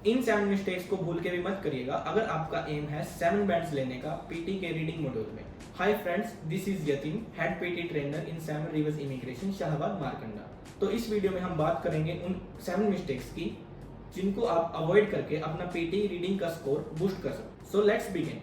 इन 7 mistakes को भूल के भी मत करिएगा अगर आपका एम है 7 बैंड्स लेने का पीटी के रीडिंग मॉड्यूल में। Hi friends, this is Yatin, head PT trainer in 7 reverse immigration Shahabad Markanda. तो इस वीडियो में हम बात करेंगे उन 7 मिस्टेक्स की जिनको आप अवॉइड करके अपना पीटी रीडिंग का स्कोर बूस्ट कर सकते। So let's begin.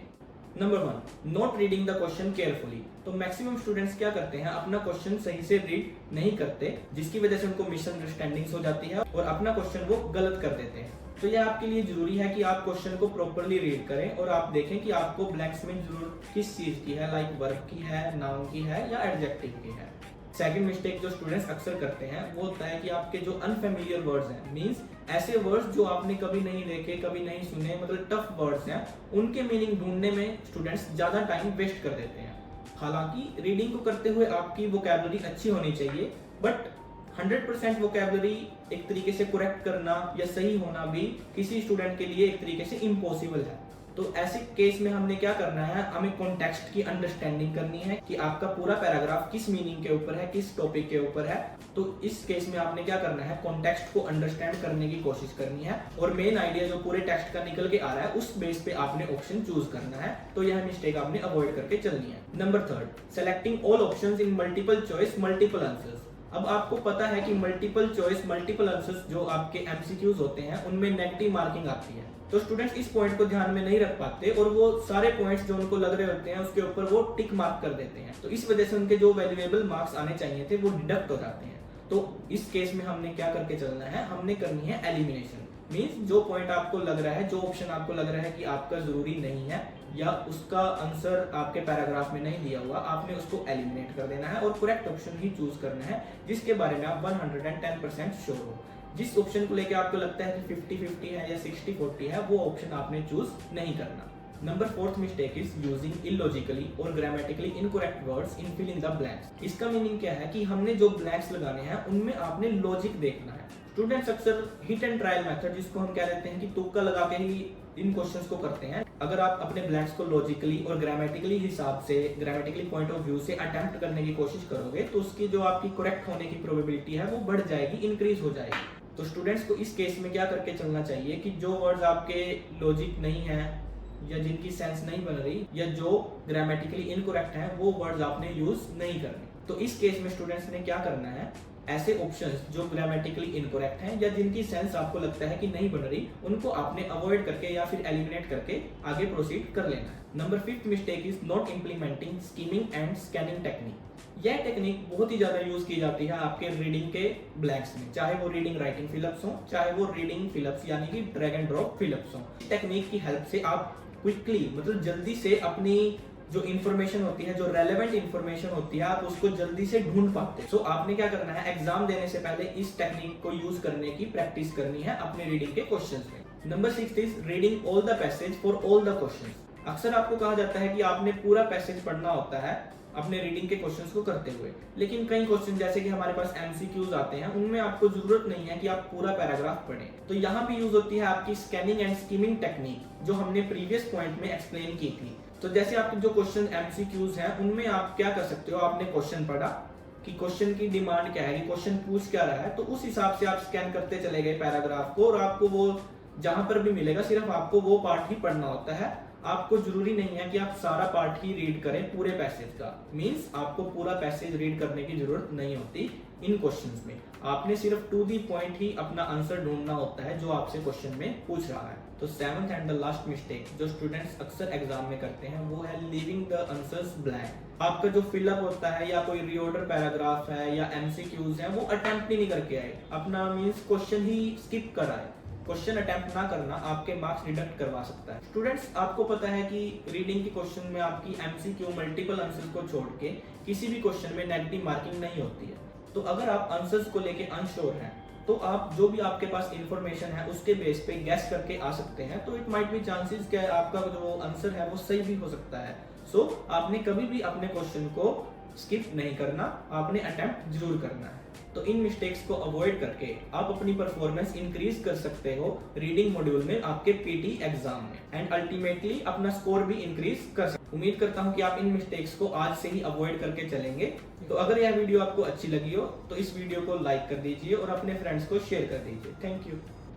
Number 1, not reading the question carefully. तो मैक्सिमम स्टूडेंट्स क्या करते हैं, अपना क्वेश्चन सही से रीड नहीं करते, जिसकी वजह से उनको मिसअंडरस्टैंडिंग्स हो जाती है और अपना क्वेश्चन वो गलत कर देते हैं। तो यह आपके लिए जरूरी है कि आप क्वेश्चन को प्रॉपरली रीड करें और आप देखें कि आपको ब्लैंक्स में जरूरत किस चीज की है, लाइक वर्ब की है, नाउन की है या एडजेक्टिव की है। सेकंड मिस्टेक जो स्टूडेंट्स अक्सर करते हैं वो होता है कि आपके जो अनफेमिलियर वर्ड्स हैं, मींस ऐसे वर्ड्स जो आपने कभी नहीं देखे, कभी नहीं सुने, मतलब टफ वर्ड्स हैं, उनके मीनिंग ढूंढने में स्टूडेंट्स ज्यादा टाइम वेस्ट कर देते हैं। हालांकि रीडिंग को करते हुए आपकी वोकैबुलरी अच्छी होनी चाहिए, बट 100% वोकैबुलरी एक तरीके से करेक्ट करना या सही होना भी किसी स्टूडेंट के लिए एक तरीके से इम्पॉसिबल है। तो ऐसे केस में हमने क्या करना है, हमें कॉन्टेक्स्ट की अंडरस्टैंडिंग करनी है कि आपका पूरा पैराग्राफ किस मीनिंग के ऊपर है, किस टॉपिक के ऊपर है। तो इस केस में आपने क्या करना है, कॉन्टेक्स्ट को अंडरस्टैंड करने की कोशिश करनी है और मेन आइडिया जो पूरे टेक्स्ट का निकल के आ रहा है उस बेस पे आपने ऑप्शन चूज करना है। तो यह मिस्टेक आपने अवॉइड करके चलनी है। नंबर 3, सेलेक्टिंग ऑल ऑप्शंस इन मल्टीपल चॉइस मल्टीपल आंसर्स। अब आपको पता है कि मल्टीपल चॉइस मल्टीपल आंसर्स जो आपके एमसीक्यूज होते हैं उनमें नेगेटिव मार्किंग आती है। तो स्टूडेंट्स इस पॉइंट को ध्यान में नहीं रख पाते और वो सारे पॉइंट्स जो उनको लग रहे होते हैं उसके ऊपर वो टिक मार्क कर देते हैं। तो इस वजह से उनके जो वैल्यूएबल मार्क्स आने चाहिए थे वो डिडक्ट हो जाते हैं। तो इस केस में हमने क्या करके चलना है, हमने करनी है एलिमिनेशन। मींस जो पॉइंट आपको लग रहा है, जो ऑप्शन आपको लग रहा है कि आपका जरूरी नहीं है या उसका आंसर आपके पैराग्राफ में नहीं दिया हुआ, आपने उसको एलिमिनेट कर देना है और करेक्ट ऑप्शन ही चूज करना है जिसके बारे में आप 110% श्योर हो। जिस ऑप्शन को लेकर आपको लगता है कि 50-50 है या 60-40 है, वो ऑप्शन आपने चूज नहीं करना। Number 4th mistake is using illogically और grammatically incorrect words in filling the blanks. इसका मीनिंग क्या है कि हमने जो ब्लैंक्स लगाने हैं उनमें आपने लॉजिक देखना है। स्टूडेंट्स अक्सर हिट एंड ट्रायल मेथड, जिसको हम कह देते हैं कि तुक्का लगा के ही इन क्वेश्चंस को करते हैं। अगर आप अपने ब्लैंक्स को लॉजिकली और ग्रामेटिकली हिसाब से, ग्रामेटिकली पॉइंट ऑफ व्यू से अटेम्प्ट करने की कोशिश करोगे तो उसकी जो आपकी करेक्ट होने की प्रोबेबिलिटी है वो बढ़ जाएगी, इंक्रीज हो जाएगी। तो स्टूडेंट्स को इस केस में क्या करके चलना चाहिए कि जो वर्ड्स आपके लॉजिक नहीं है या जिनकी सेंस नहीं बन रही या जो ग्रामेटिकली इनकरेक्ट है वो वर्ड्स आपने यूज नहीं करने। तो इस केस में स्टूडेंट्स ने क्या करना है, ऐसे ऑप्शंस जो ग्रामेटिकली इनकरेक्ट हैं या जिनकी सेंस आपको लगता है कि नहीं बन रही, उनको आपने अवॉइड करके या फिर एलिमिनेट करके आगे प्रोसीड कर लेना है। Number 5th mistake is not implementing skimming and scanning technique. यह टेक्निक बहुत ही ज्यादा यूज की जाती है आपके रीडिंग के ब्लैंक्स में, चाहे वो रीडिंग राइटिंग फिलअप्स हो, चाहे वो रीडिंग फिलअप्स यानी कि ड्रैग एंड ड्रॉप फिलअप्स हो। इस टेक्निक की हेल्प से आप क्विकली, मतलब जल्दी से अपनी जो इन्फॉर्मेशन होती है, जो रेलेवेंट इन्फॉर्मेशन होती है, आप उसको जल्दी से ढूंढ पाते हैं। सो आपने क्या करना है, एग्जाम देने से पहले इस टेक्निक को यूज करने की प्रैक्टिस करनी है अपने रीडिंग के क्वेश्चंस में। Number 6 is reading all the passage for all the questions. अक्सर आपको कहा जाता है कि आपने पूरा पैसेज पढ़ना होता है अपने रीडिंग के क्वेश्चंस को करते हुए, लेकिन कई क्वेश्चन जैसे कि हमारे पास एमसीक्यूज आते हैं उनमें आपको जरूरत नहीं है कि आप पूरा पैराग्राफ पढ़ें। तो यहाँ भी यूज होती है आपकी स्कैनिंग एंड स्कीमिंग टेक्निक जो हमने प्रीवियस पॉइंट में एक्सप्लेन की थी। तो जैसे आपके जो क्वेश्चन एमसीक्यूज हैं उनमें आप क्या कर सकते हो, आपने क्वेश्चन पढ़ा कि क्वेश्चन की डिमांड क्या है, कि क्वेश्चन पूछ क्या रहा है, तो उस हिसाब से आप स्कैन करते चले गए पैराग्राफ को और आपको वो जहां पर भी मिलेगा सिर्फ आपको वो पार्ट ही पढ़ना होता है। आपको जरूरी नहीं है कि आप सारा पार्ट ही रीड करें पूरे पैसेज का। मींस आपको पूरा पैसेज रीड करने की जरूरत नहीं होती इन क्वेश्चंस में। आपने सिर्फ टू दी पॉइंट ही अपना आंसर ढूंढना होता है जो आपसे क्वेश्चन में पूछ रहा है। तो 7th and the last mistake जो स्टूडेंट्स अक्सर एग्जाम में करते हैं वो है लीविंग द आंसर्स ब्लैंक। आपका जो फिलअप होता है या कोई रीऑर्डर पैराग्राफ है या एमसीक्यूज है वो अटेम्प्ट ही नहीं करके आए, अपना मींस क्वेश्चन ही स्किप कर आए। क्वेश्चन अटेम्प्ट ना करना आपके मार्क्स डिडक्ट करवा सकता है। स्टूडेंट्स आपको पता है कि रीडिंग के क्वेश्चन में आपकी एमसीक्यू मल्टीपल आंसर्स को छोड़ के किसी भी क्वेश्चन में नेगेटिव मार्किंग नहीं होती है। तो अगर आप आंसर्स को लेके अनश्योर हैं तो आप जो भी आपके पास इंफॉर्मेशन है उसके बेस पे गैस करके आ सकते हैं। तो इट माइट बी चांसेस कि आपका जो आंसर है वो सही भी हो सकता है। सो आपने कभी भी अपने क्वेश्चन को स्किप नहीं करना, आपने अटेम्प्ट जरूर करना है। तो इन मिस्टेक्स को अवॉइड करके आप अपनी परफॉर्मेंस इंक्रीज कर सकते हो रीडिंग मॉड्यूल में आपके पीटी एग्जाम में, एंड अल्टीमेटली अपना स्कोर भी इंक्रीज कर सकते। उम्मीद करता हूं कि आप इन मिस्टेक्स को आज से ही अवॉइड करके चलेंगे। तो अगर यह वीडियो आपको अच्छी लगी हो तो इस वीडियो को लाइक कर दीजिए और अपने फ्रेंड्स को शेयर कर दीजिए। Thank you.